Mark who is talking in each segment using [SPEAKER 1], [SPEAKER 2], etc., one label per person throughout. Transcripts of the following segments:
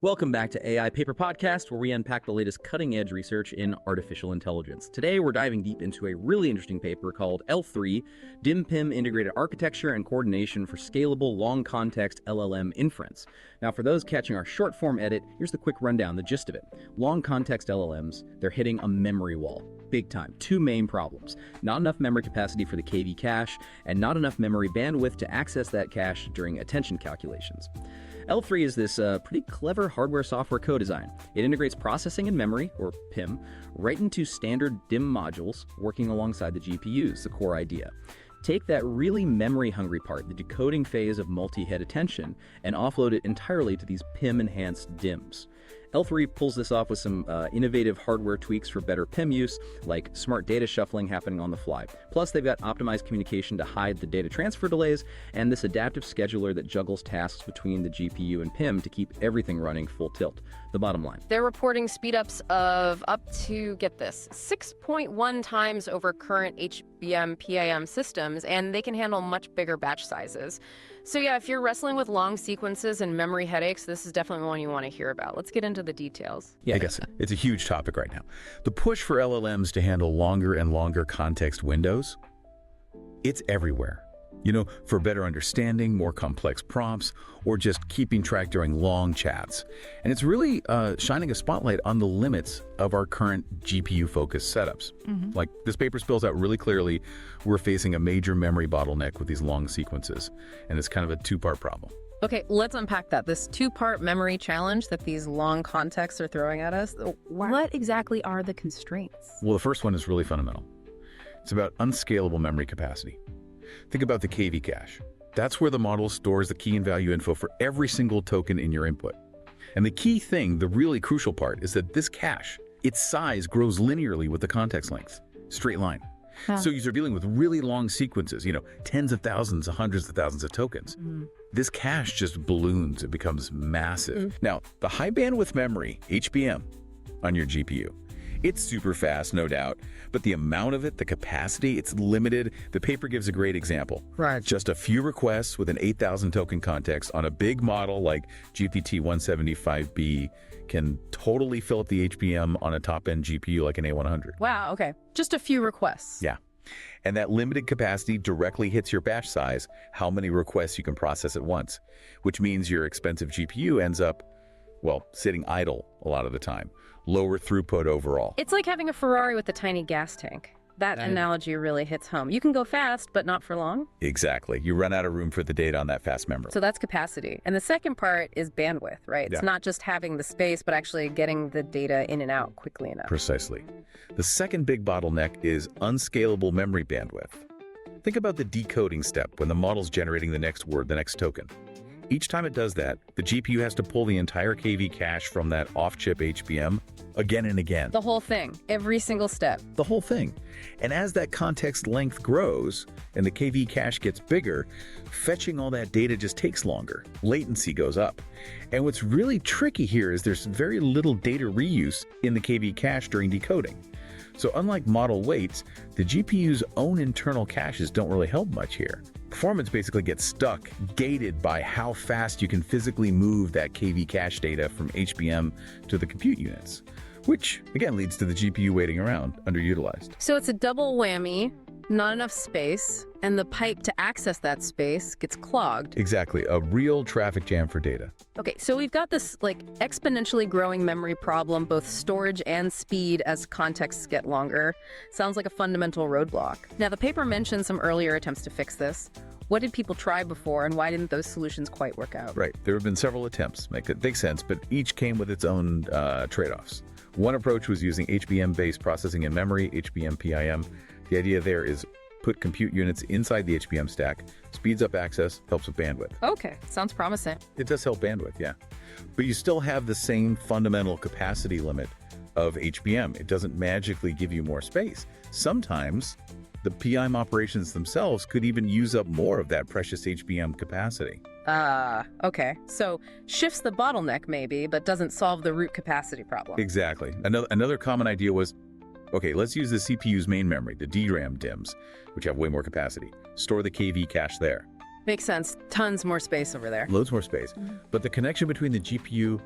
[SPEAKER 1] Welcome back to AI Paper Podcast, where we unpack the latest cutting-edge research in artificial intelligence. Today, we're diving deep into a really interesting paper called L3, DIMM-PIM Integrated Architecture and Coordination for Scalable Long-Context LLM Inference. Now, for those catching our short-form edit, here's the quick rundown, the gist of it. Long-context LLMs, they're hitting a memory wall. Big time. Two main problems. Not enough memory capacity for the KV cache, and not enough memory bandwidth to access that cache during attention calculations. L3 is this pretty clever hardware-software co-design. It integrates processing in memory, or PIM, right into standard DIMM modules working alongside the GPUs, the core idea. Take that really memory-hungry part, the decoding phase of multi-head attention, and offload it entirely to these PIM-enhanced DIMMs. L3 pulls this off with some innovative hardware tweaks for better PIM use, like smart data shuffling happening on the fly. Plus, they've got optimized communication to hide the data transfer delays, and this adaptive scheduler that juggles tasks between the GPU and PIM to keep everything running full tilt. The bottom line.
[SPEAKER 2] They're reporting speedups of up to, get this, 6.1 times over current HBM-PIM systems, and they can handle much bigger batch sizes. So yeah, if you're wrestling with long sequences and memory headaches, this is definitely one you want to hear about. Let's get into the details.
[SPEAKER 3] Yeah, I guess it's a huge topic right now. The push for LLMs to handle longer and longer context windows, it's everywhere. You know, for better understanding, more complex prompts, or just keeping track during long chats. And it's really shining a spotlight on the limits of our current GPU-focused setups. Like, this paper spells out really clearly, we're facing a major memory bottleneck with these long sequences. And it's kind of a two-part problem.
[SPEAKER 2] Okay, let's unpack that. This two-part memory challenge that these long contexts are throwing at us. What exactly are the constraints?
[SPEAKER 3] Well, the first one is really fundamental. It's about unscalable memory capacity. Think about the KV cache. That's where the model stores the key and value info for every single token in your input. And the key thing, the really crucial part, is that this cache, its size grows linearly with the context length, straight line. So you're dealing with really long sequences, you know, tens of thousands, hundreds of thousands of tokens. This cache just balloons, it becomes massive. Now, the high bandwidth memory, HBM, on your GPU, it's super fast, no doubt, but the amount of it, the capacity, it's limited. The paper gives a great example.
[SPEAKER 2] Right.
[SPEAKER 3] Just a few requests with an 8,000 token context on a big model like GPT-175B can totally fill up the HBM on a top-end GPU like an A100.
[SPEAKER 2] Wow, okay. Just a few requests.
[SPEAKER 3] Yeah. And that limited capacity directly hits your batch size, how many requests you can process at once, which means your expensive GPU ends up, well, sitting idle a lot of the time. Lower throughput overall.
[SPEAKER 2] It's like having a Ferrari with a tiny gas tank. That analogy really hits home. You can go fast, but not for long.
[SPEAKER 3] Exactly. You run out of room for the data on that fast memory.
[SPEAKER 2] So that's capacity. And the second part is bandwidth, right? It's not just having the space, but actually getting the data in and out quickly enough.
[SPEAKER 3] Precisely. The second big bottleneck is unscalable memory bandwidth. Think about the decoding step when the model's generating the next word, the next token. Each time it does that, the GPU has to pull the entire KV cache from that off-chip HBM again and again.
[SPEAKER 2] The whole thing, every single step.
[SPEAKER 3] The whole thing. And as that context length grows and the KV cache gets bigger, fetching all that data just takes longer. Latency goes up. And what's really tricky here is there's very little data reuse in the KV cache during decoding. So unlike model weights, the GPU's own internal caches don't really help much here. Performance basically gets stuck, gated by how fast you can physically move that KV cache data from HBM to the compute units, which again leads to the GPU waiting around, underutilized.
[SPEAKER 2] So it's a double whammy, not enough space, and the pipe to access that space gets clogged.
[SPEAKER 3] Exactly, a real traffic jam for data.
[SPEAKER 2] Okay, so we've got this like exponentially growing memory problem, both storage and speed as contexts get longer. Sounds like a fundamental roadblock. Now, the paper mentioned some earlier attempts to fix this. What did people try before, and why didn't those solutions quite work out?
[SPEAKER 3] Right, there have been several attempts, make sense, but each came with its own trade-offs. One approach was using HBM-based processing in memory, HBM-PIM. The idea there is put compute units inside the HBM stack, speeds up access, helps with bandwidth.
[SPEAKER 2] Okay, sounds promising.
[SPEAKER 3] It does help bandwidth, yeah. But you still have the same fundamental capacity limit of HBM. It doesn't magically give you more space. Sometimes the PIM operations themselves could even use up more of that precious HBM capacity.
[SPEAKER 2] Okay. So shifts the bottleneck maybe, but doesn't solve the root capacity problem.
[SPEAKER 3] Exactly. Another common idea was, okay, let's use the CPU's main memory, the DRAM DIMMs, which have way more capacity. Store the KV cache there.
[SPEAKER 2] Makes sense. Tons more space over there.
[SPEAKER 3] Loads more space. But the connection between the GPU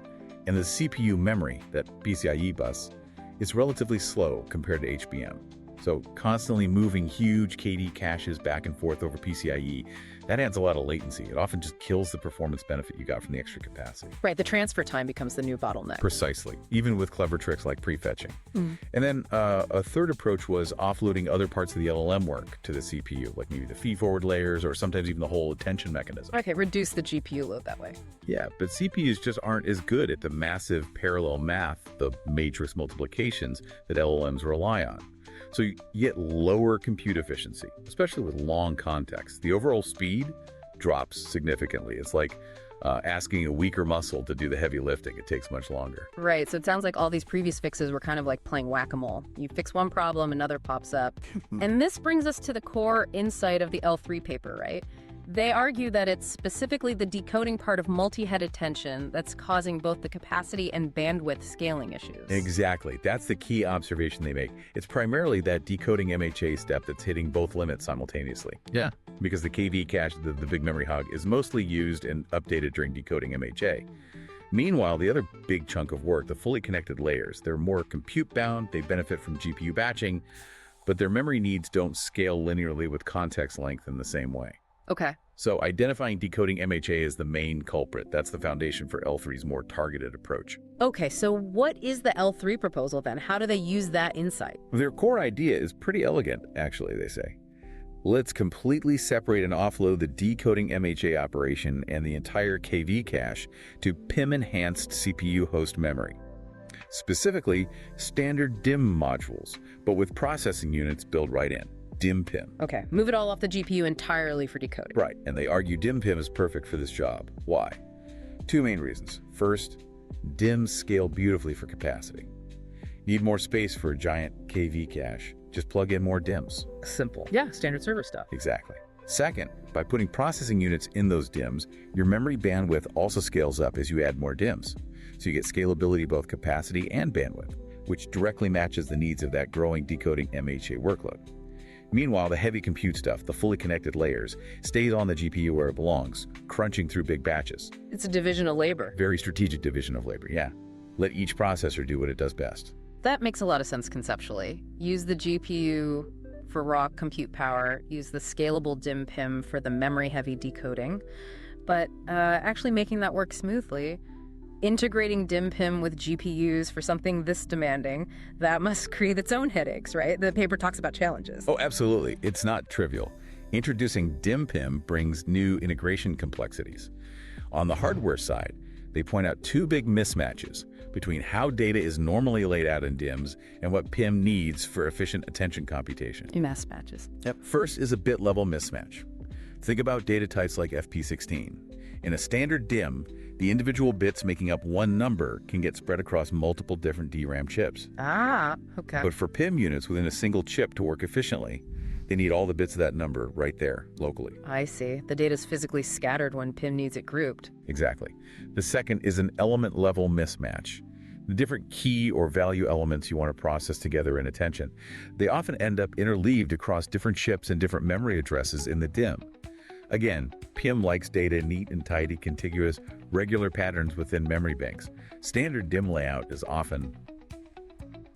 [SPEAKER 3] And the CPU memory, that PCIe bus, is relatively slow compared to HBM. So constantly moving huge KD caches back and forth over PCIe, that adds a lot of latency. It often just kills the performance benefit you got from the extra capacity.
[SPEAKER 2] Right, the transfer time becomes the new bottleneck.
[SPEAKER 3] Precisely, even with clever tricks like prefetching. And then a third approach was offloading other parts of the LLM work to the CPU, like maybe the feed-forward layers or sometimes even the whole attention mechanism.
[SPEAKER 2] Okay, reduce the GPU load that way.
[SPEAKER 3] Yeah, but CPUs just aren't as good at the massive parallel math, the matrix multiplications that LLMs rely on. So you get lower compute efficiency, especially with long context. The overall speed drops significantly. It's like asking a weaker muscle to do the heavy lifting. It takes much longer.
[SPEAKER 2] Right, so it sounds like all these previous fixes were kind of like playing whack-a-mole. You fix one problem, another pops up. And this brings us to the core insight of the L3 paper, right? They argue that it's specifically the decoding part of multi-head attention that's causing both the capacity and bandwidth scaling issues.
[SPEAKER 3] Exactly. That's the key observation they make. It's primarily that decoding MHA step that's hitting both limits simultaneously. Yeah. Because the KV cache, the big memory hog, is mostly used and updated during decoding MHA. Meanwhile, the other big chunk of work, the fully connected layers, they're more compute-bound, they benefit from GPU batching, but their memory needs don't scale linearly with context length in the same way.
[SPEAKER 2] Okay.
[SPEAKER 3] So identifying decoding MHA is the main culprit. That's the foundation for L3's more targeted approach.
[SPEAKER 2] Okay, so what is the L3 proposal then? How do they use that insight?
[SPEAKER 3] Their core idea is pretty elegant, actually, they say. Let's completely separate and offload the decoding MHA operation and the entire KV cache to PIM-enhanced CPU host memory. Specifically, standard DIMM modules, but with processing units built right in. DimPim.
[SPEAKER 2] Okay, move it all off the GPU entirely for decoding.
[SPEAKER 3] Right, and they argue DimPim is perfect for this job. Why? Two main reasons. First, DIMMs scale beautifully for capacity. Need more space for a giant KV cache? Just plug in more DIMMs.
[SPEAKER 2] Simple. Yeah, standard server stuff.
[SPEAKER 3] Exactly. Second, by putting processing units in those DIMMs, your memory bandwidth also scales up as you add more DIMMs. So you get scalability both capacity and bandwidth, which directly matches the needs of that growing decoding MHA workload. Meanwhile, the heavy compute stuff, the fully connected layers, stays on the GPU where it belongs, crunching through big batches.
[SPEAKER 2] It's a division of labor.
[SPEAKER 3] Very strategic division of labor, yeah. Let each processor do what it does best.
[SPEAKER 2] That makes a lot of sense conceptually. Use the GPU for raw compute power, use the scalable DimPim for the memory-heavy decoding, but actually making that work smoothly, integrating DimPim with GPUs for something this demanding, that must create its own headaches, right? The paper talks about challenges.
[SPEAKER 3] Oh, absolutely. It's not trivial. Introducing DimPim brings new integration complexities. On the hardware side, they point out two big mismatches between how data is normally laid out in DIMMs and what PIM needs for efficient attention computation.
[SPEAKER 2] Mismatches.
[SPEAKER 3] Yep. First is a bit level mismatch. Think about data types like FP16. In a standard DIMM, the individual bits making up one number can get spread across multiple different DRAM chips.
[SPEAKER 2] Ah, okay.
[SPEAKER 3] But for PIM units within a single chip to work efficiently, they need all the bits of that number right there, locally.
[SPEAKER 2] I see. The data's physically scattered when PIM needs it grouped.
[SPEAKER 3] Exactly. The second is an element-level mismatch. The different key or value elements you want to process together in attention, they often end up interleaved across different chips and different memory addresses in the DIMM. Again, PIM likes data neat and tidy, contiguous, regular patterns within memory banks. Standard DIMM layout is often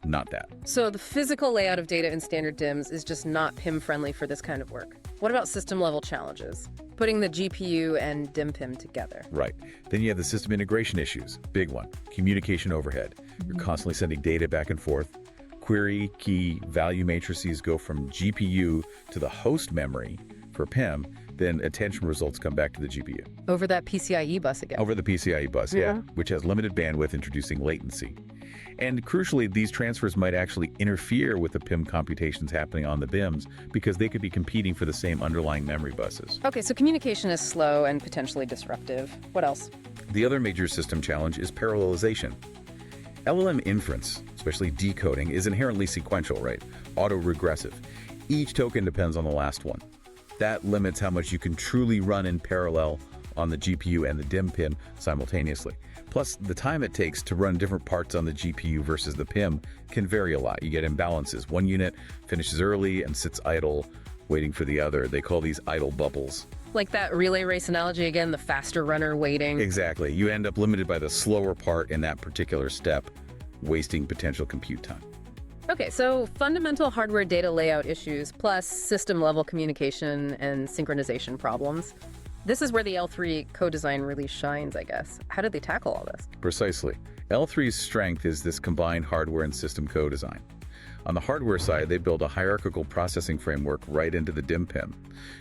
[SPEAKER 3] not that.
[SPEAKER 2] So the physical layout of data in standard DIMMs is just not PIM-friendly for this kind of work. What about system-level challenges? Putting the GPU and DimPim together.
[SPEAKER 3] Right. Then you have the system integration issues. Big one. Communication overhead. You're constantly sending data back and forth. Query, key, value matrices go from GPU to the host memory for PIM, then attention results come back to the GPU.
[SPEAKER 2] Over that PCIe bus again.
[SPEAKER 3] Over the PCIe bus, yeah, which has limited bandwidth, introducing latency. And crucially, these transfers might actually interfere with the PIM computations happening on the DIMMs because they could be competing for the same underlying memory buses.
[SPEAKER 2] Okay, so communication is slow and potentially disruptive. What else?
[SPEAKER 3] The other major system challenge is parallelization. LLM inference, especially decoding, is inherently sequential, right? Autoregressive. Each token depends on the last one. That limits how much you can truly run in parallel on the GPU and the DimPim simultaneously. Plus, the time it takes to run different parts on the GPU versus the PIM can vary a lot. You get imbalances. One unit finishes early and sits idle, waiting for the other. They call these idle bubbles.
[SPEAKER 2] Like that relay race analogy again, the faster runner waiting.
[SPEAKER 3] Exactly. You end up limited by the slower part in that particular step, wasting potential compute time.
[SPEAKER 2] Okay, so fundamental hardware data layout issues plus system-level communication and synchronization problems. This is where the L3 co-design really shines, I guess. How did they tackle all this?
[SPEAKER 3] Precisely. L3's strength is this combined hardware and system co-design. On the hardware side, they build a hierarchical processing framework right into the DimPIM.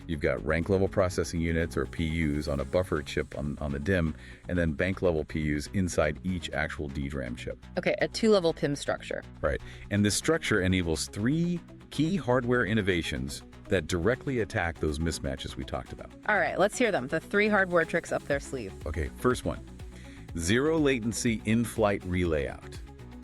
[SPEAKER 3] You've got rank-level processing units, or PUs, on a buffer chip on the DIMM, and then bank-level PUs inside each actual DRAM chip.
[SPEAKER 2] Okay, a two-level PIM structure.
[SPEAKER 3] Right. And this structure enables 3 key hardware innovations that directly attack those mismatches we talked about.
[SPEAKER 2] All right, let's hear them. The 3 hardware tricks up their sleeve.
[SPEAKER 3] Okay, first one. Zero latency in-flight relayout.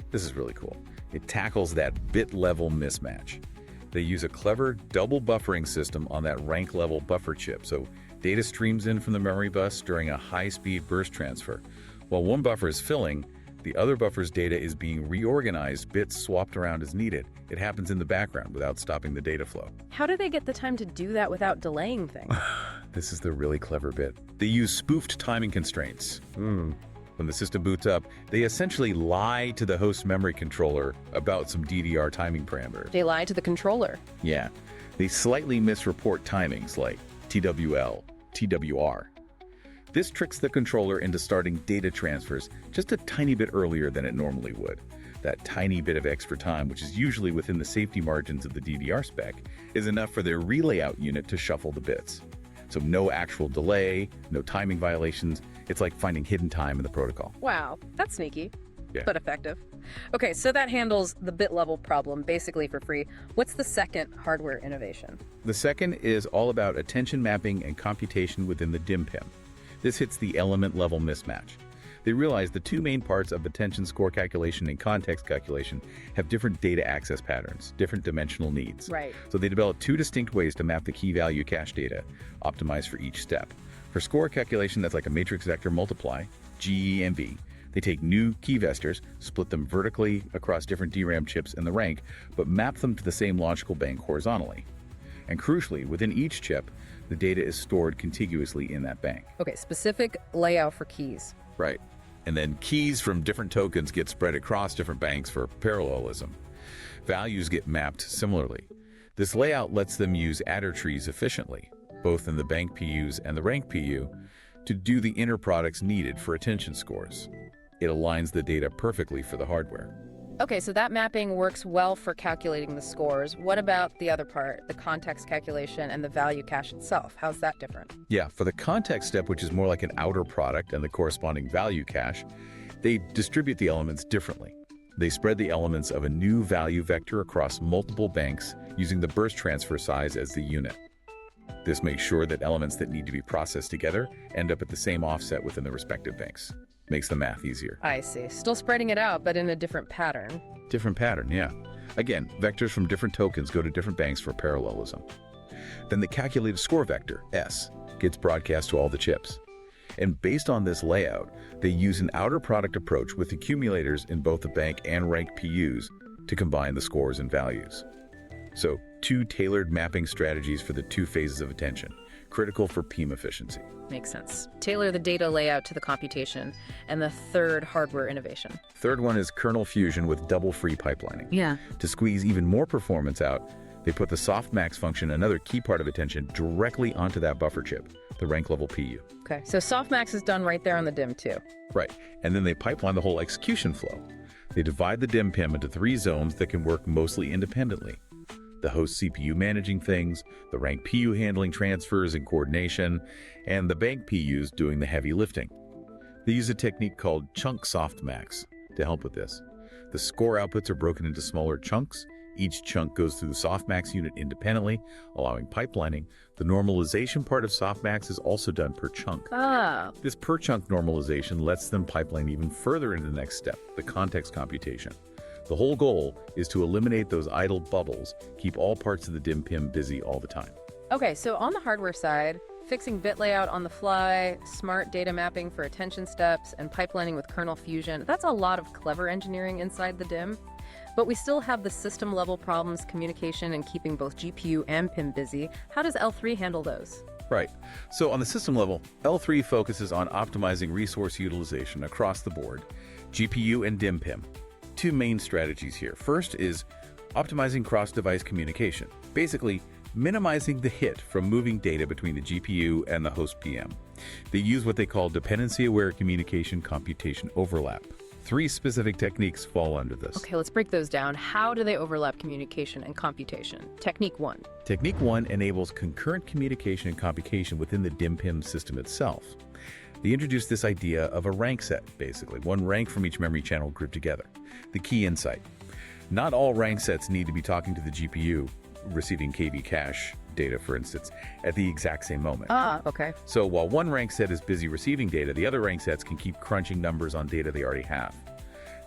[SPEAKER 3] This is really cool. It tackles that bit-level mismatch. They use a clever double buffering system on that rank-level buffer chip, so data streams in from the memory bus during a high-speed burst transfer. While one buffer is filling, the other buffer's data is being reorganized, bits swapped around as needed. It happens in the background without stopping the data flow.
[SPEAKER 2] How do they get the time to do that without delaying things?
[SPEAKER 3] This is the really clever bit. They use spoofed timing constraints. When the system boots up, they essentially lie to the host memory controller about some DDR timing parameters.
[SPEAKER 2] They lie to the controller.
[SPEAKER 3] Yeah. They slightly misreport timings like TWL, TWR. This tricks the controller into starting data transfers just a tiny bit earlier than it normally would. That tiny bit of extra time, which is usually within the safety margins of the DDR spec, is enough for their relayout unit to shuffle the bits. So no actual delay, no timing violations. It's like finding hidden time in the protocol.
[SPEAKER 2] Wow, that's sneaky,
[SPEAKER 3] Yeah.
[SPEAKER 2] but effective. Okay, so that handles the bit level problem basically for free. What's the second hardware innovation?
[SPEAKER 3] The second is all about attention mapping and computation within the DimPIM. This hits the element level mismatch. They realize the 2 main parts of attention score calculation and context calculation have different data access patterns, different dimensional needs.
[SPEAKER 2] Right.
[SPEAKER 3] So they developed 2 distinct ways to map the key value cache data, optimized for each step. For score calculation, that's like a matrix vector multiply, GEMV. They take new key vectors, split them vertically across different DRAM chips in the rank, but map them to the same logical bank horizontally. And crucially, within each chip, the data is stored contiguously in that bank.
[SPEAKER 2] Okay, specific layout for keys.
[SPEAKER 3] Right. And then keys from different tokens get spread across different banks for parallelism. Values get mapped similarly. This layout lets them use adder trees efficiently, both in the bank PUs and the rank PU, to do the inner products needed for attention scores. It aligns the data perfectly for the hardware.
[SPEAKER 2] Okay, so that mapping works well for calculating the scores. What about the other part, the context calculation and the value cache itself? How's that different?
[SPEAKER 3] Yeah, for the context step, which is more like an outer product and the corresponding value cache, they distribute the elements differently. They spread the elements of a new value vector across multiple banks using the burst transfer size as the unit. This makes sure that elements that need to be processed together end up at the same offset within the respective banks. Makes the math easier.
[SPEAKER 2] I see. Still spreading it out, but in a different pattern.
[SPEAKER 3] Different pattern, yeah. Again, vectors from different tokens go to different banks for parallelism. Then the calculated score vector, S, gets broadcast to all the chips. And based on this layout, they use an outer product approach with accumulators in both the bank and rank PUs to combine the scores and values. So, 2 tailored mapping strategies for the 2 phases of attention, critical for PIM efficiency.
[SPEAKER 2] Makes sense. Tailor the data layout to the computation. And the third hardware innovation.
[SPEAKER 3] Third one is Kernel Fusion with double free pipelining.
[SPEAKER 2] Yeah.
[SPEAKER 3] To squeeze even more performance out, they put the Softmax function, another key part of attention, directly onto that buffer chip, the rank level PU.
[SPEAKER 2] Okay, so Softmax is done right there on the DIMM too.
[SPEAKER 3] Right, and then they pipeline the whole execution flow. They divide the DimPIM into 3 zones that can work mostly independently. The host CPU managing things, the rank PU handling transfers and coordination, and the bank PUs doing the heavy lifting. They use a technique called chunk softmax to help with this. The score outputs are broken into smaller chunks. Each chunk goes through the softmax unit independently, allowing pipelining. The normalization part of softmax is also done per chunk.
[SPEAKER 2] Ah.
[SPEAKER 3] This per chunk normalization lets them pipeline even further into the next step, the context computation. The whole goal is to eliminate those idle bubbles, keep all parts of the DimPIM busy all the time.
[SPEAKER 2] Okay, so on the hardware side, Fixing bit layout on the fly, smart data mapping for attention steps, and pipelining with Kernel Fusion. That's a lot of clever engineering inside the DIMM. But we still have the system-level problems, communication, and keeping both GPU and PIM busy. How does L3 handle those?
[SPEAKER 3] Right. So on the system level, L3 focuses on optimizing resource utilization across the board, GPU and DimPim. Two main strategies here. First is optimizing cross-device communication, basically minimizing the hit from moving data between the GPU and the host PM. They use what they call dependency-aware communication computation overlap. Three specific techniques fall under this.
[SPEAKER 2] Okay, let's break those down. How do they overlap communication and computation? Technique 1.
[SPEAKER 3] Technique 1 enables concurrent communication and computation within the DimPim system itself. They introduce this idea of a rank set, basically, one rank from each memory channel grouped together. The key insight: not all rank sets need to be talking to the GPU, receiving KV cache data, for instance, at the exact same moment.
[SPEAKER 2] Okay.
[SPEAKER 3] So while one rank set is busy receiving data, the other rank sets can keep crunching numbers on data they already have.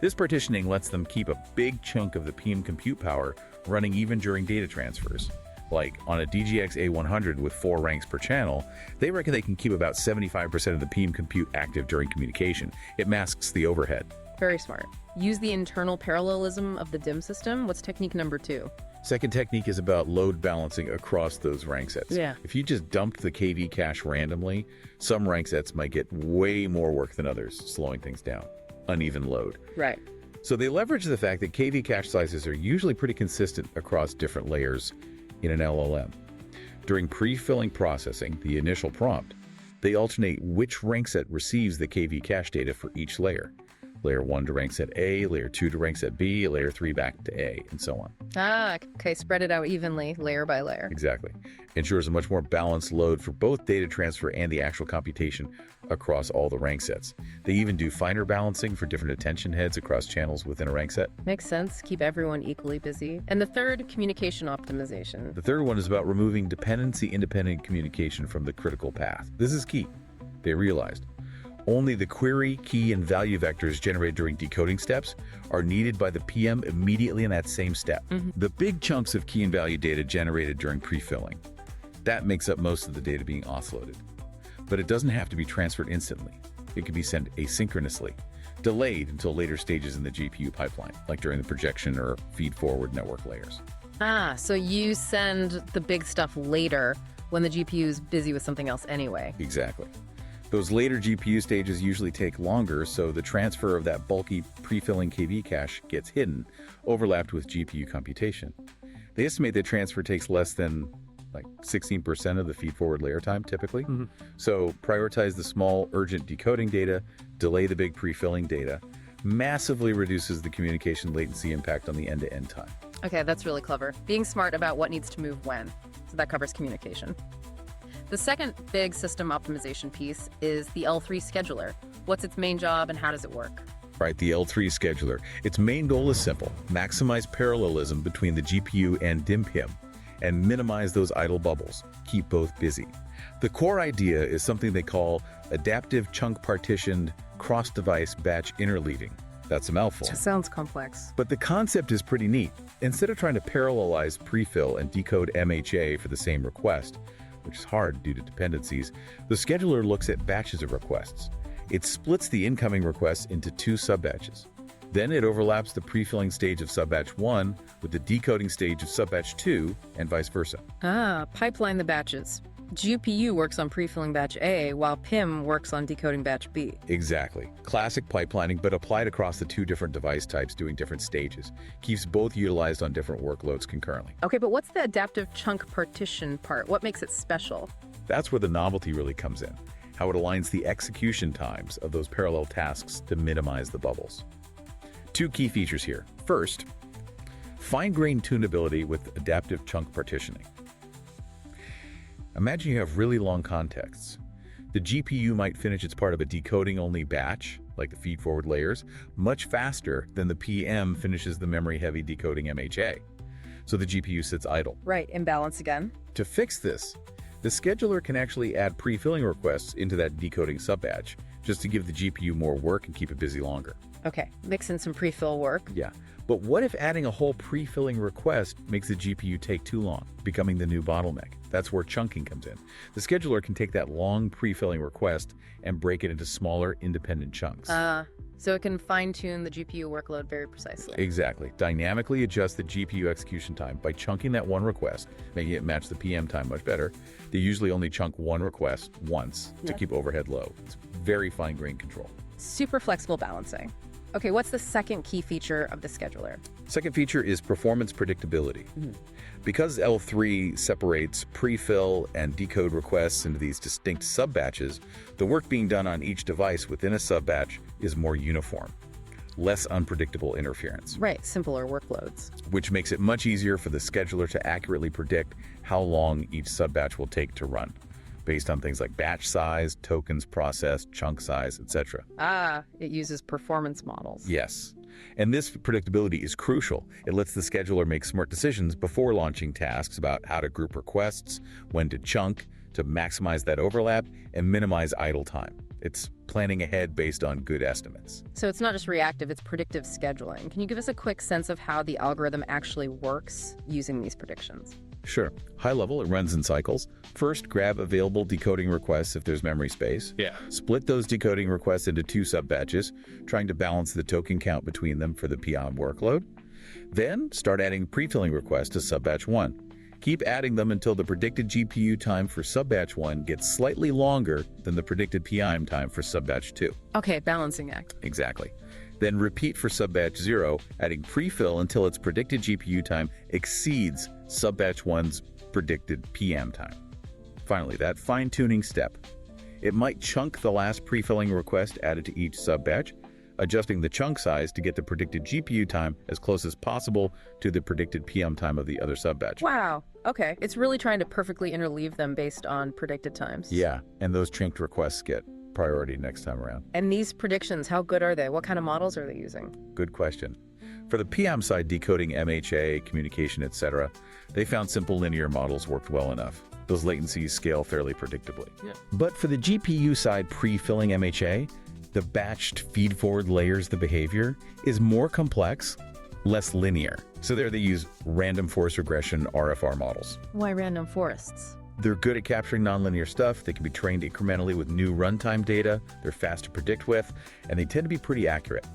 [SPEAKER 3] This partitioning lets them keep a big chunk of the PM compute power running even during data transfers. Like on a DGX A100 with 4 ranks per channel, they reckon they can keep about 75% of the PM compute active during communication. It masks the overhead.
[SPEAKER 2] Very smart. Use the internal parallelism of the DIMM system. What's technique number 2?
[SPEAKER 3] Second technique is about load balancing across those rank sets.
[SPEAKER 2] Yeah.
[SPEAKER 3] If you just dumped the KV cache randomly, some rank sets might get way more work than others, slowing things down. Uneven load.
[SPEAKER 2] Right.
[SPEAKER 3] So they leverage the fact that KV cache sizes are usually pretty consistent across different layers in an LLM. During pre-filling processing, the initial prompt, they alternate which rank set receives the KV cache data for each layer. Layer 1 to rank set A, layer 2 to rank set B, layer 3 back to A, and so on.
[SPEAKER 2] Okay, spread it out evenly, layer by layer.
[SPEAKER 3] Exactly. Ensures a much more balanced load for both data transfer and the actual computation across all the rank sets. They even do finer balancing for different attention heads across channels within a rank set.
[SPEAKER 2] Makes sense. Keep everyone equally busy. And the third, communication optimization.
[SPEAKER 3] The third one is about removing dependency-independent communication from the critical path. This is key. They realized only the query, key, and value vectors generated during decoding steps are needed by the PM immediately in that same step. The big chunks of key and value data generated during pre-filling, that makes up most of the data being offloaded. But it doesn't have to be transferred instantly. It can be sent asynchronously, delayed until later stages in the GPU pipeline, like during the projection or feed-forward network layers.
[SPEAKER 2] So you send the big stuff later when the GPU is busy with something else anyway.
[SPEAKER 3] Exactly. Those later GPU stages usually take longer, so the transfer of that bulky pre-filling KV cache gets hidden, overlapped with GPU computation. They estimate that transfer takes less than 16% of the feed-forward layer time, typically. So prioritize the small, urgent decoding data, delay the big pre-filling data, massively reduces the communication latency impact on the end-to-end time.
[SPEAKER 2] Okay, that's really clever. Being smart about what needs to move when. So that covers communication. The second big system optimization piece is the L3 scheduler. What's its main job and how does it work?
[SPEAKER 3] Right, the L3 scheduler. Its main goal is simple: maximize parallelism between the GPU and DimPim and minimize those idle bubbles. Keep both busy. The core idea is something they call adaptive chunk partitioned cross-device batch interleaving. That's a mouthful.
[SPEAKER 2] That sounds complex.
[SPEAKER 3] But the concept is pretty neat. Instead of trying to parallelize prefill and decode MHA for the same request, which is hard due to dependencies, the scheduler looks at batches of requests. It splits the incoming requests into 2 sub-batches. Then it overlaps the pre-filling stage of sub-batch 1 with the decoding stage of sub-batch 2 and vice versa.
[SPEAKER 2] Pipeline the batches. GPU works on pre-filling batch A, while PIM works on decoding batch B.
[SPEAKER 3] Exactly. Classic pipelining, but applied across the 2 different device types doing different stages. Keeps both utilized on different workloads concurrently.
[SPEAKER 2] Okay, but what's the adaptive chunk partition part? What makes it special?
[SPEAKER 3] That's where the novelty really comes in. How it aligns the execution times of those parallel tasks to minimize the bubbles. 2 key features here. First, fine-grained tunability with adaptive chunk partitioning. Imagine you have really long contexts. The GPU might finish its part of a decoding-only batch, like the feed-forward layers, much faster than the PM finishes the memory-heavy decoding MHA. So the GPU sits idle.
[SPEAKER 2] Right, imbalance again.
[SPEAKER 3] To fix this, the scheduler can actually add pre-filling requests into that decoding sub-batch, just to give the GPU more work and keep it busy longer.
[SPEAKER 2] Okay, mix in some pre-fill work.
[SPEAKER 3] Yeah. But what if adding a whole pre-filling request makes the GPU take too long, becoming the new bottleneck? That's where chunking comes in. The scheduler can take that long pre-filling request and break it into smaller, independent chunks.
[SPEAKER 2] So it can fine-tune the GPU workload very precisely.
[SPEAKER 3] Exactly. Dynamically adjust the GPU execution time by chunking that one request, making it match the PM time much better. They usually only chunk one request once to keep overhead low. It's very fine-grained control.
[SPEAKER 2] Super flexible balancing. Okay, what's the second key feature of the scheduler?
[SPEAKER 3] Second feature is performance predictability. Because L3 separates pre-fill and decode requests into these distinct sub-batches, the work being done on each device within a sub-batch is more uniform, less unpredictable interference.
[SPEAKER 2] Right, simpler workloads.
[SPEAKER 3] Which makes it much easier for the scheduler to accurately predict how long each sub-batch will take to run, based on things like batch size, tokens processed, chunk size, etc.
[SPEAKER 2] It uses performance models.
[SPEAKER 3] Yes. And this predictability is crucial. It lets the scheduler make smart decisions before launching tasks about how to group requests, when to chunk, to maximize that overlap, and minimize idle time. It's planning ahead based on good estimates.
[SPEAKER 2] So it's not just reactive, it's predictive scheduling. Can you give us a quick sense of how the algorithm actually works using these predictions?
[SPEAKER 3] Sure. High level, it runs in cycles. First, grab available decoding requests if there's memory space.
[SPEAKER 1] Yeah.
[SPEAKER 3] Split those decoding requests into two sub-batches, trying to balance the token count between them for the PM workload. Then, start adding pre-filling requests to sub-batch 1. Keep adding them until the predicted GPU time for sub-batch 1 gets slightly longer than the predicted PM time for sub-batch 2.
[SPEAKER 2] Okay, balancing act.
[SPEAKER 3] Exactly. Then repeat for sub-batch 0, adding pre-fill until its predicted GPU time exceeds sub-batch 1's predicted PM time. Finally, that fine-tuning step. It might chunk the last pre-filling request added to each sub-batch, adjusting the chunk size to get the predicted GPU time as close as possible to the predicted PM time of the other sub-batch.
[SPEAKER 2] Wow. Okay. It's really trying to perfectly interleave them based on predicted times.
[SPEAKER 3] Yeah, and those chunked requests get priority next time around.
[SPEAKER 2] And these predictions, how good are they? What kind of models are they using?
[SPEAKER 3] Good question. For the PM side, decoding MHA, communication, etc., they found simple linear models worked well enough. Those latencies scale fairly predictably.
[SPEAKER 1] Yeah.
[SPEAKER 3] But for the GPU side, pre-filling MHA, the batched feed-forward layers the behavior is more complex, less linear. So there they use random forest regression RFR models.
[SPEAKER 2] Why random forests?
[SPEAKER 3] They're good at capturing nonlinear stuff. They can be trained incrementally with new runtime data. They're fast to predict with, and they tend to be pretty accurate.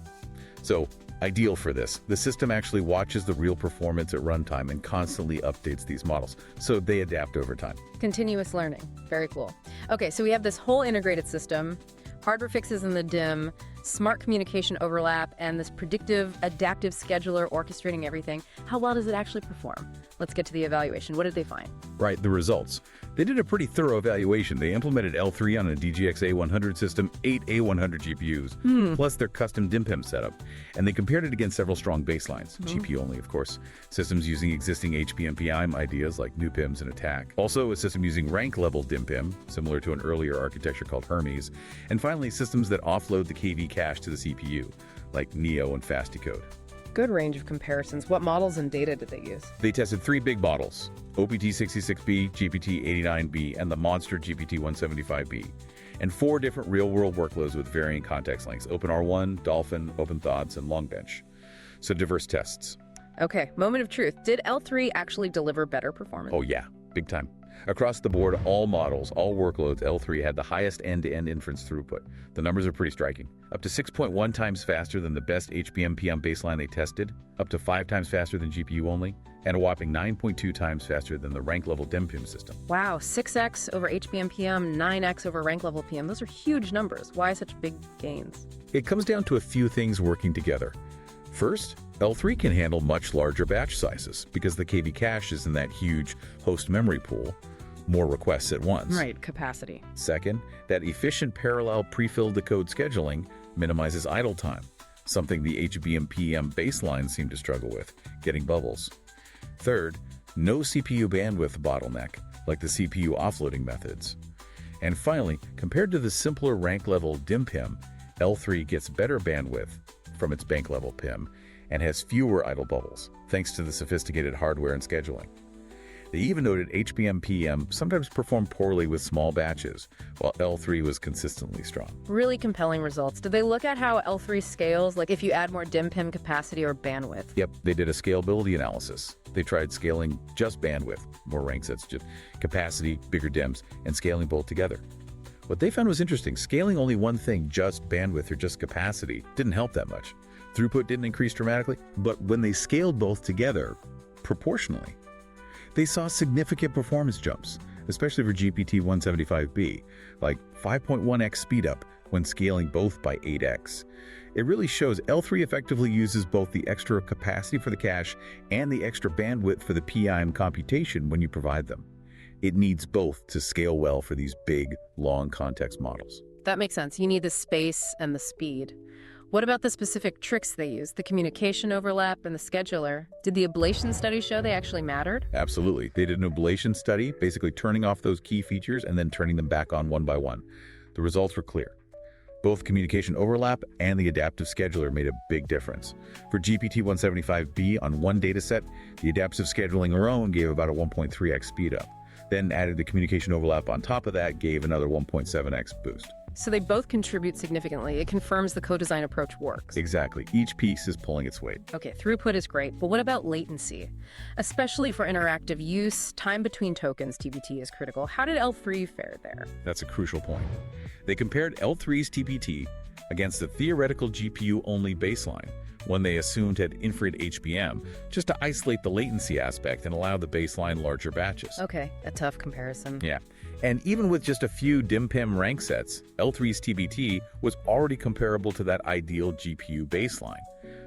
[SPEAKER 3] So, ideal for this. The system actually watches the real performance at runtime and constantly updates these models, so they adapt over time.
[SPEAKER 2] Continuous learning. Very cool. Okay, so we have this whole integrated system, hardware fixes in the DIMM, smart communication overlap, and this predictive adaptive scheduler orchestrating everything. How well does it actually perform? Let's get to the evaluation. What did they find?
[SPEAKER 3] Right, the results. They did a pretty thorough evaluation. They implemented L3 on a DGX A100 system, 8 A100 GPUs, plus their custom DimPim setup. And they compared it against several strong baselines, GPU only, of course. Systems using existing HBM-PIM ideas like NuPIMs and Attack. Also, a system using rank-level DimPim, similar to an earlier architecture called Hermes. And finally, systems that offload the KV cache to the CPU, like Neo and FastDecode.
[SPEAKER 2] Good range of comparisons. What models and data did they use?
[SPEAKER 3] They tested 3 big models, OPT66B, GPT89B, and the monster GPT175B, and 4 different real-world workloads with varying context lengths, OpenR1, Dolphin, OpenThoughts, and Longbench. So diverse tests.
[SPEAKER 2] Okay, moment of truth. Did L3 actually deliver better performance?
[SPEAKER 3] Oh yeah, big time. Across the board, all models, all workloads, L3 had the highest end-to-end inference throughput. The numbers are pretty striking. Up to 6.1 times faster than the best HBM-PIM baseline they tested, up to 5 times faster than GPU only, and a whopping 9.2 times faster than the rank-level DimPim system.
[SPEAKER 2] Wow, 6x over HBM-PIM, 9x over rank-level PM. Those are huge numbers. Why such big gains?
[SPEAKER 3] It comes down to a few things working together. First, L3 can handle much larger batch sizes because the KV cache is in that huge host memory pool, more requests at once.
[SPEAKER 2] Right, capacity.
[SPEAKER 3] Second, that efficient parallel pre-fill decode scheduling minimizes idle time, something the HBM-PIM baselines seem to struggle with, getting bubbles. Third, no CPU bandwidth bottleneck, like the CPU offloading methods. And finally, compared to the simpler rank-level DimPim, L3 gets better bandwidth from its bank-level PIM and has fewer idle bubbles, thanks to the sophisticated hardware and scheduling. They even noted HBM-PIM sometimes performed poorly with small batches, while L3 was consistently strong.
[SPEAKER 2] Really compelling results. Did they look at how L3 scales, like if you add more DIMM-PIM capacity or bandwidth?
[SPEAKER 3] Yep, they did a scalability analysis. They tried scaling just bandwidth, more rank sets, just capacity, bigger DIMMs, and scaling both together. What they found was interesting. Scaling only one thing, just bandwidth or just capacity, didn't help that much. Throughput didn't increase dramatically, but when they scaled both together, proportionally, they saw significant performance jumps, especially for GPT-175B, like 5.1x speedup when scaling both by 8x. It really shows L3 effectively uses both the extra capacity for the cache and the extra bandwidth for the PIM computation when you provide them. It needs both to scale well for these big, long context models.
[SPEAKER 2] That makes sense. You need the space and the speed. What about the specific tricks they use, the communication overlap and the scheduler? Did the Ablation Studies show they actually mattered?
[SPEAKER 3] Absolutely. They did an Ablation study, basically turning off those key features and then turning them back on one by one. The results were clear. Both communication overlap and the adaptive scheduler made a big difference. For GPT-175B on one dataset, the adaptive scheduling alone gave about a 1.3x speedup. Then added the communication overlap on top of that gave another 1.7x boost.
[SPEAKER 2] So they both contribute significantly. It confirms the co-design approach works.
[SPEAKER 3] Exactly. Each piece is pulling its weight.
[SPEAKER 2] Okay, throughput is great, but what about latency? Especially for interactive use, time between tokens, TBT, is critical. How did L3 fare there?
[SPEAKER 3] That's a crucial point. They compared L3's TBT against the theoretical GPU-only baseline, one they assumed had inferred HBM, just to isolate the latency aspect and allow the baseline larger batches.
[SPEAKER 2] Okay, a tough comparison.
[SPEAKER 3] Yeah. And even with just a few DimPim rank sets, L3's TBT was already comparable to that ideal GPU baseline.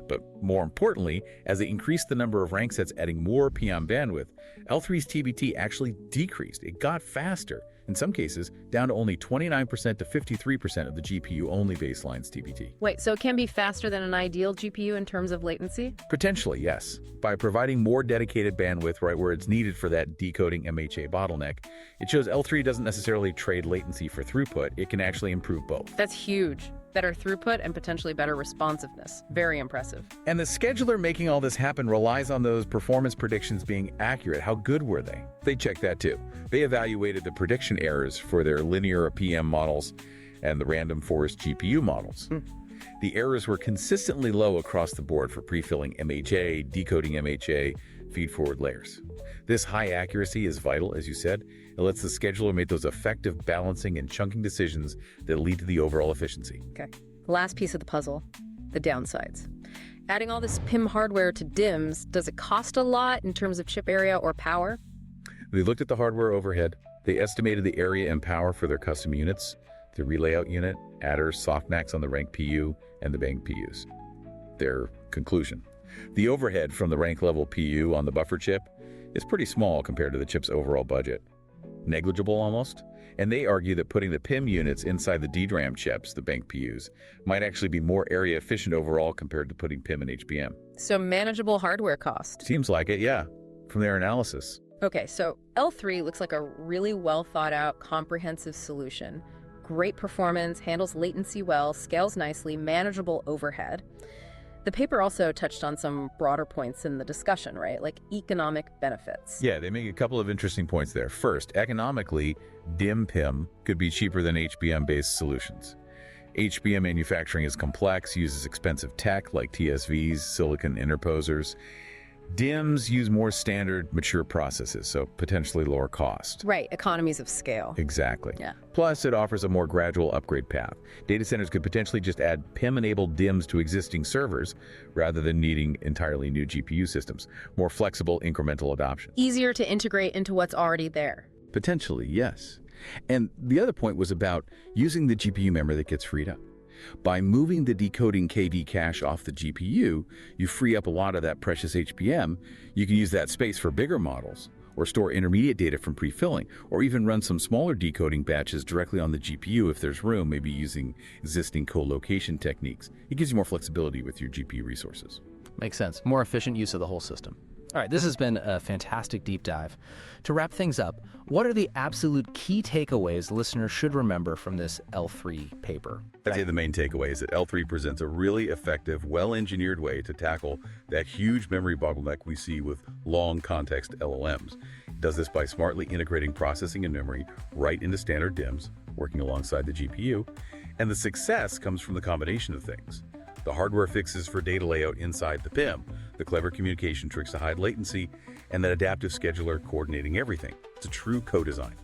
[SPEAKER 3] But more importantly, as they increased the number of rank sets adding more PIM bandwidth, L3's TBT actually decreased. It got faster, in some cases down to only 29% to 53% of the GPU-only baseline's TBT.
[SPEAKER 2] Wait, so it can be faster than an ideal GPU in terms of latency?
[SPEAKER 3] Potentially, yes. By providing more dedicated bandwidth right where it's needed for that decoding MHA bottleneck, it shows L3 doesn't necessarily trade latency for throughput. It can actually improve both.
[SPEAKER 2] That's huge. Better throughput and potentially better responsiveness. Very impressive.
[SPEAKER 3] And the scheduler making all this happen relies on those performance predictions being accurate. How good were they? They checked that too. They evaluated the prediction errors for their linear PM models and the random forest GPU models. The errors were consistently low across the board for prefilling MHA, decoding MHA, feed-forward layers. This high accuracy is vital, as you said. It lets the scheduler make those effective balancing and chunking decisions that lead to the overall efficiency.
[SPEAKER 2] Okay. Last piece of the puzzle, the downsides. Adding all this PIM hardware to DIMMs, does it cost a lot in terms of chip area or power?
[SPEAKER 3] They looked at the hardware overhead. They estimated the area and power for their custom units, the relayout unit, adders, softmax on the rank PU, and the bank PUs. Their conclusion: the overhead from the rank level PU on the buffer chip is pretty small compared to the chip's overall budget. Negligible almost. And they argue that putting the PIM units inside the DRAM chips, the bank PUs, might actually be more area efficient overall compared to putting PIM and HBM.
[SPEAKER 2] So manageable hardware cost.
[SPEAKER 3] Seems like it, yeah, from their analysis.
[SPEAKER 2] Okay, so L3 looks like a really well thought out, comprehensive solution. Great performance, handles latency well, scales nicely, manageable overhead. The paper also touched on some broader points in the discussion, right? Like economic benefits.
[SPEAKER 3] Yeah, they make a couple of interesting points there. First, economically, DimPim could be cheaper than HBM-based solutions. HBM manufacturing is complex, uses expensive tech like TSVs, silicon interposers. DIMMs use more standard, mature processes, so potentially lower cost.
[SPEAKER 2] Right, economies of scale.
[SPEAKER 3] Exactly.
[SPEAKER 2] Yeah.
[SPEAKER 3] Plus, it offers a more gradual upgrade path. Data centers could potentially just add PIM-enabled DIMMs to existing servers rather than needing entirely new GPU systems. More flexible, incremental adoption.
[SPEAKER 2] Easier to integrate into what's already there.
[SPEAKER 3] Potentially, yes. And the other point was about using the GPU memory that gets freed up. By moving the decoding KV cache off the GPU, you free up a lot of that precious HBM. You can use that space for bigger models, or store intermediate data from pre-filling, or even run some smaller decoding batches directly on the GPU if there's room, maybe using existing co-location techniques. It gives you more flexibility with your GPU resources.
[SPEAKER 1] Makes sense. More efficient use of the whole system. All right, this has been a fantastic deep dive. To wrap things up, what are the absolute key takeaways listeners should remember from this L3 paper?
[SPEAKER 3] I'd say the main takeaway is that L3 presents a really effective, well-engineered way to tackle that huge memory bottleneck we see with long context LLMs. does this by smartly integrating processing and memory right into standard DIMMs, working alongside the GPU, and the success comes from the combination of things. The hardware fixes for data layout inside the PIM, the clever communication tricks to hide latency, and that adaptive scheduler coordinating everything. It's a true co-design.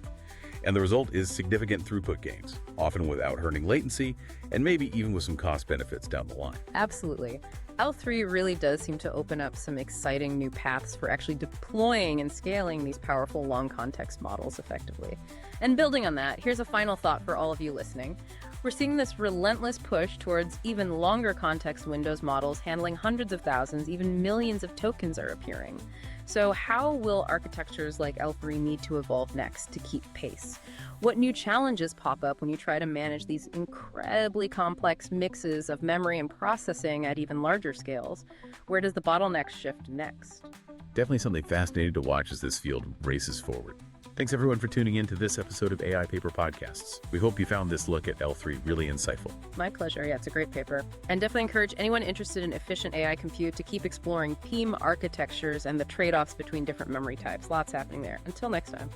[SPEAKER 3] And the result is significant throughput gains, often without hurting latency, and maybe even with some cost benefits down the line.
[SPEAKER 2] Absolutely. L3 really does seem to open up some exciting new paths for actually deploying and scaling these powerful long context models effectively. And building on that, here's a final thought for all of you listening. We're seeing this relentless push towards even longer context windows models handling hundreds of thousands, even millions of tokens are appearing. So how will architectures like L3 need to evolve next to keep pace? What new challenges pop up when you try to manage these incredibly complex mixes of memory and processing at even larger scales? Where does the bottleneck shift next?
[SPEAKER 3] Definitely something fascinating to watch as this field races forward. Thanks everyone for tuning in to this episode of AI Paper Podcasts. We hope you found this look at L3 really insightful.
[SPEAKER 2] My pleasure. Yeah, it's a great paper. And definitely encourage anyone interested in efficient AI compute to keep exploring PIM architectures and the trade-offs between different memory types. Lots happening there. Until next time.